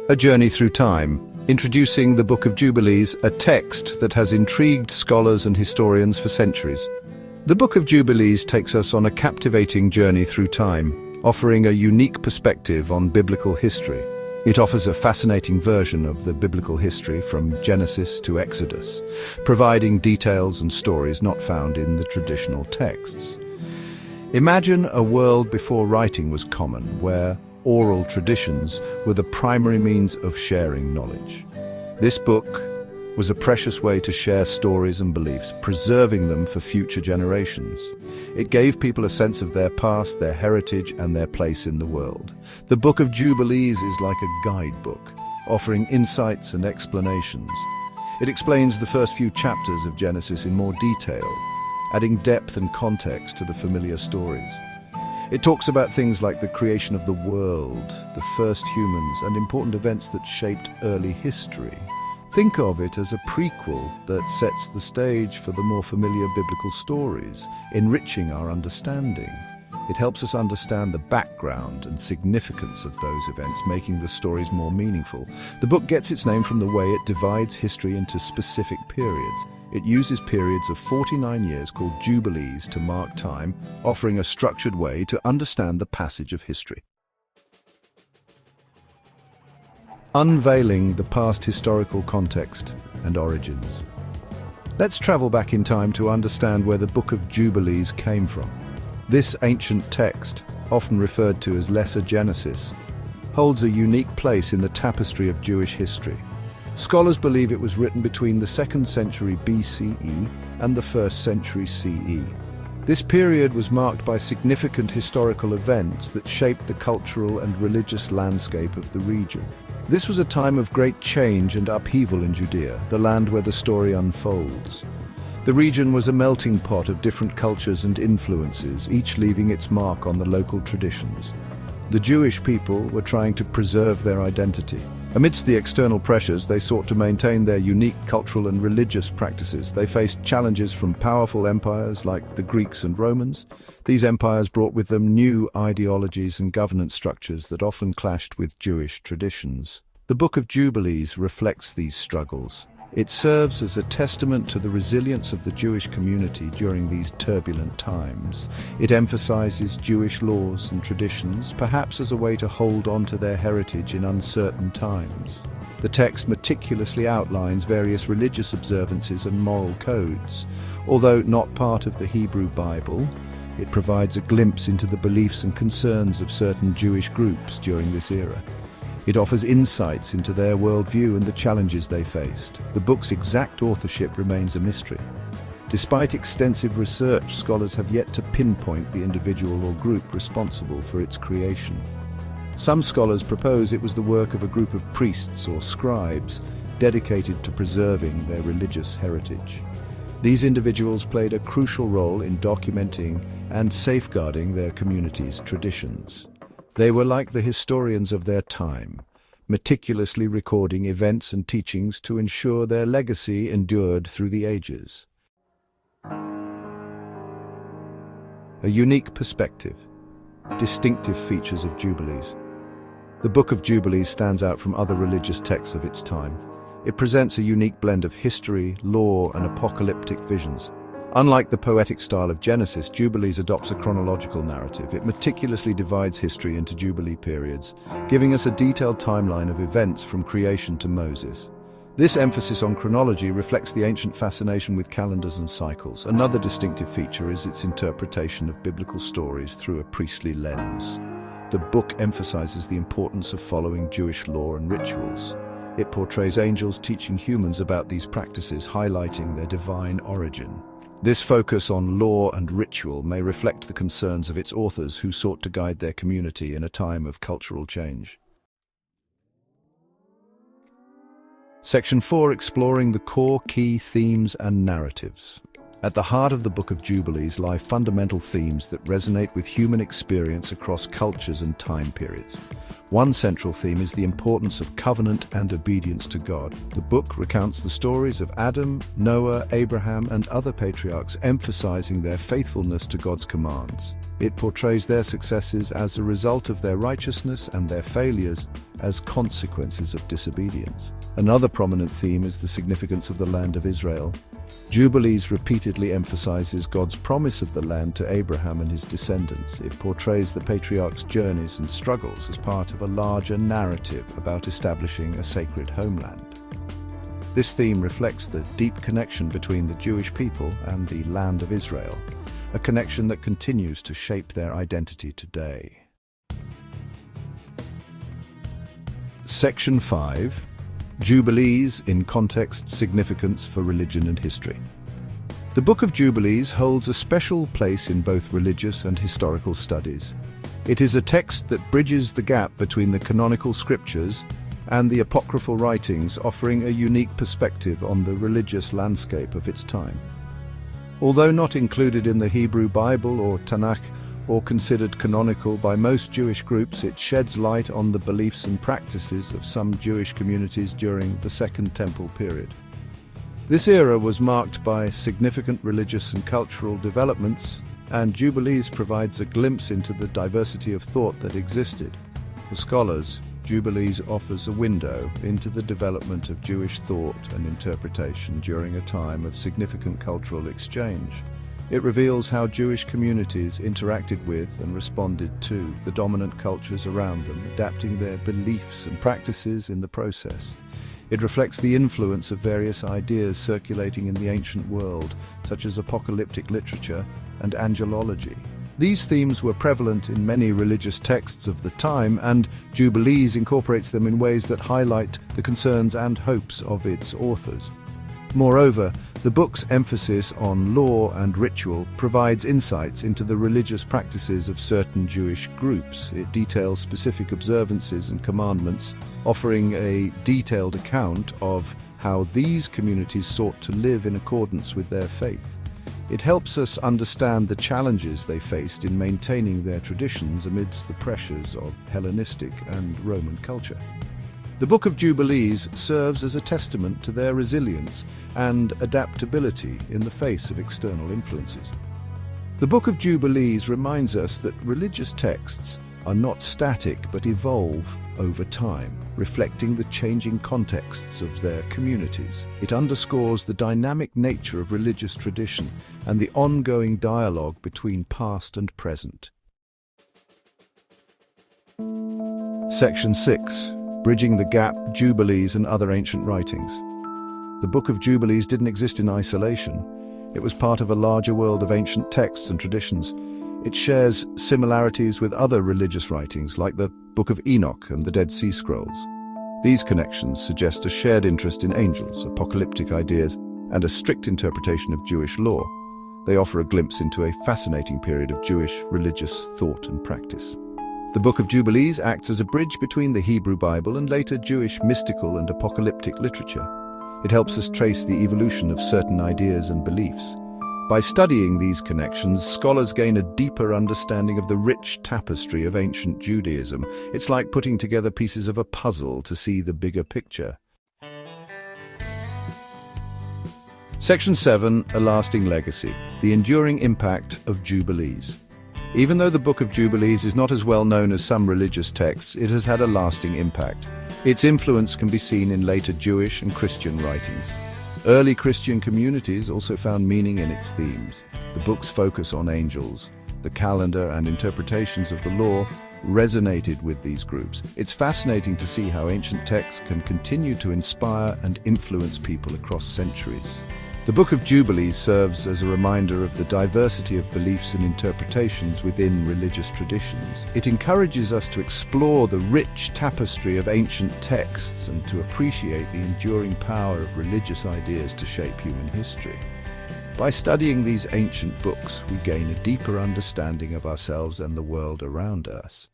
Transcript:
A Journey Through Time, introducing the Book of Jubilees, a text that has intrigued scholars and historians for centuries. The Book of Jubilees takes us on a captivating journey through time, offering a unique perspective on biblical history. It offers a fascinating version of the biblical history from Genesis to Exodus, providing details and stories not found in the traditional texts. Imagine a world before writing was common, where oral traditions were the primary means of sharing knowledge. This book was a precious way to share stories and beliefs, preserving them for future generations. It gave people a sense of their past, their heritage, and their place in the world. The Book of Jubilees is like a guidebook, offering insights and explanations. It explains the first few chapters of Genesis in more detail, adding depth and context to the familiar stories. It talks about things like the creation of the world, the first humans, and important events that shaped early history. Think of it as a prequel that sets the stage for the more familiar biblical stories, enriching our understanding. It helps us understand the background and significance of those events, making the stories more meaningful. The book gets its name from the way it divides history into specific periods. It uses periods of 49 years called Jubilees to mark time, offering a structured way to understand the passage of history. Unveiling the past historical context and origins. Let's travel back in time to understand where the Book of Jubilees came from. This ancient text, often referred to as Lesser Genesis, holds a unique place in the tapestry of Jewish history. Scholars believe it was written between the 2nd century BCE and the 1st century CE. This period was marked by significant historical events that shaped the cultural and religious landscape of the region. This was a time of great change and upheaval in Judea, the land where the story unfolds. The region was a melting pot of different cultures and influences, each leaving its mark on the local traditions. The Jewish people were trying to preserve their identity. Amidst the external pressures, they sought to maintain their unique cultural and religious practices. They faced challenges from powerful empires like the Greeks and Romans. These empires brought with them new ideologies and governance structures that often clashed with Jewish traditions. The Book of Jubilees reflects these struggles. It serves as a testament to the resilience of the Jewish community during these turbulent times. It emphasizes Jewish laws and traditions, perhaps as a way to hold on to their heritage in uncertain times. The text meticulously outlines various religious observances and moral codes. Although not part of the Hebrew Bible, it provides a glimpse into the beliefs and concerns of certain Jewish groups during this era. It offers insights into their worldview and the challenges they faced. The book's exact authorship remains a mystery. Despite extensive research, scholars have yet to pinpoint the individual or group responsible for its creation. Some scholars propose it was the work of a group of priests or scribes dedicated to preserving their religious heritage. These individuals played a crucial role in documenting and safeguarding their community's traditions. They were like the historians of their time, meticulously recording events and teachings to ensure their legacy endured through the ages. A unique perspective, distinctive features of Jubilees. The Book of Jubilees stands out from other religious texts of its time. It presents a unique blend of history, law, and apocalyptic visions. Unlike the poetic style of Genesis, Jubilees adopts a chronological narrative. It meticulously divides history into Jubilee periods, giving us a detailed timeline of events from creation to Moses. This emphasis on chronology reflects the ancient fascination with calendars and cycles. Another distinctive feature is its interpretation of biblical stories through a priestly lens. The book emphasizes the importance of following Jewish law and rituals. It portrays angels teaching humans about these practices, highlighting their divine origin. This focus on law and ritual may reflect the concerns of its authors who sought to guide their community in a time of cultural change. Section 4, exploring the core key themes and narratives. At the heart of the Book of Jubilees lie fundamental themes that resonate with human experience across cultures and time periods. One central theme is the importance of covenant and obedience to God. The book recounts the stories of Adam, Noah, Abraham, and other patriarchs, emphasizing their faithfulness to God's commands. It portrays their successes as a result of their righteousness and their failures as consequences of disobedience. Another prominent theme is the significance of the land of Israel. Jubilees repeatedly emphasizes God's promise of the land to Abraham and his descendants. It portrays the patriarchs' journeys and struggles as part of a larger narrative about establishing a sacred homeland. This theme reflects the deep connection between the Jewish people and the land of Israel, a connection that continues to shape their identity today. Section 5. Jubilees in context, significance for religion and history. The Book of Jubilees holds a special place in both religious and historical studies. It is a text that bridges the gap between the canonical scriptures and the apocryphal writings, offering a unique perspective on the religious landscape of its time. Although not included in the Hebrew Bible or Tanakh, or considered canonical by most Jewish groups, it sheds light on the beliefs and practices of some Jewish communities during the Second Temple period. This era was marked by significant religious and cultural developments, and Jubilees provides a glimpse into the diversity of thought that existed. For scholars, Jubilees offers a window into the development of Jewish thought and interpretation during a time of significant cultural exchange. It reveals how Jewish communities interacted with and responded to the dominant cultures around them, adapting their beliefs and practices in the process. It reflects the influence of various ideas circulating in the ancient world, such as apocalyptic literature and angelology. These themes were prevalent in many religious texts of the time, and Jubilees incorporates them in ways that highlight the concerns and hopes of its authors. Moreover, the book's emphasis on law and ritual provides insights into the religious practices of certain Jewish groups. It details specific observances and commandments, offering a detailed account of how these communities sought to live in accordance with their faith. It helps us understand the challenges they faced in maintaining their traditions amidst the pressures of Hellenistic and Roman culture. The Book of Jubilees serves as a testament to their resilience and adaptability in the face of external influences. The Book of Jubilees reminds us that religious texts are not static but evolve over time, reflecting the changing contexts of their communities. It underscores the dynamic nature of religious tradition and the ongoing dialogue between past and present. Section 6. Bridging the Gap, Jubilees and Other Ancient Writings. The Book of Jubilees didn't exist in isolation. It was part of a larger world of ancient texts and traditions. It shares similarities with other religious writings like the Book of Enoch and the Dead Sea Scrolls. These connections suggest a shared interest in angels, apocalyptic ideas, and a strict interpretation of Jewish law. They offer a glimpse into a fascinating period of Jewish religious thought and practice. The Book of Jubilees acts as a bridge between the Hebrew Bible and later Jewish mystical and apocalyptic literature. It helps us trace the evolution of certain ideas and beliefs. By studying these connections, scholars gain a deeper understanding of the rich tapestry of ancient Judaism. It's like putting together pieces of a puzzle to see the bigger picture. Section 7. A Lasting Legacy. The Enduring Impact of Jubilees. Even though the Book of Jubilees is not as well known as some religious texts, it has had a lasting impact. Its influence can be seen in later Jewish and Christian writings. Early Christian communities also found meaning in its themes. The book's focus on angels, the calendar and interpretations of the law resonated with these groups. It's fascinating to see how ancient texts can continue to inspire and influence people across centuries. The Book of Jubilees serves as a reminder of the diversity of beliefs and interpretations within religious traditions. It encourages us to explore the rich tapestry of ancient texts and to appreciate the enduring power of religious ideas to shape human history. By studying these ancient books, we gain a deeper understanding of ourselves and the world around us.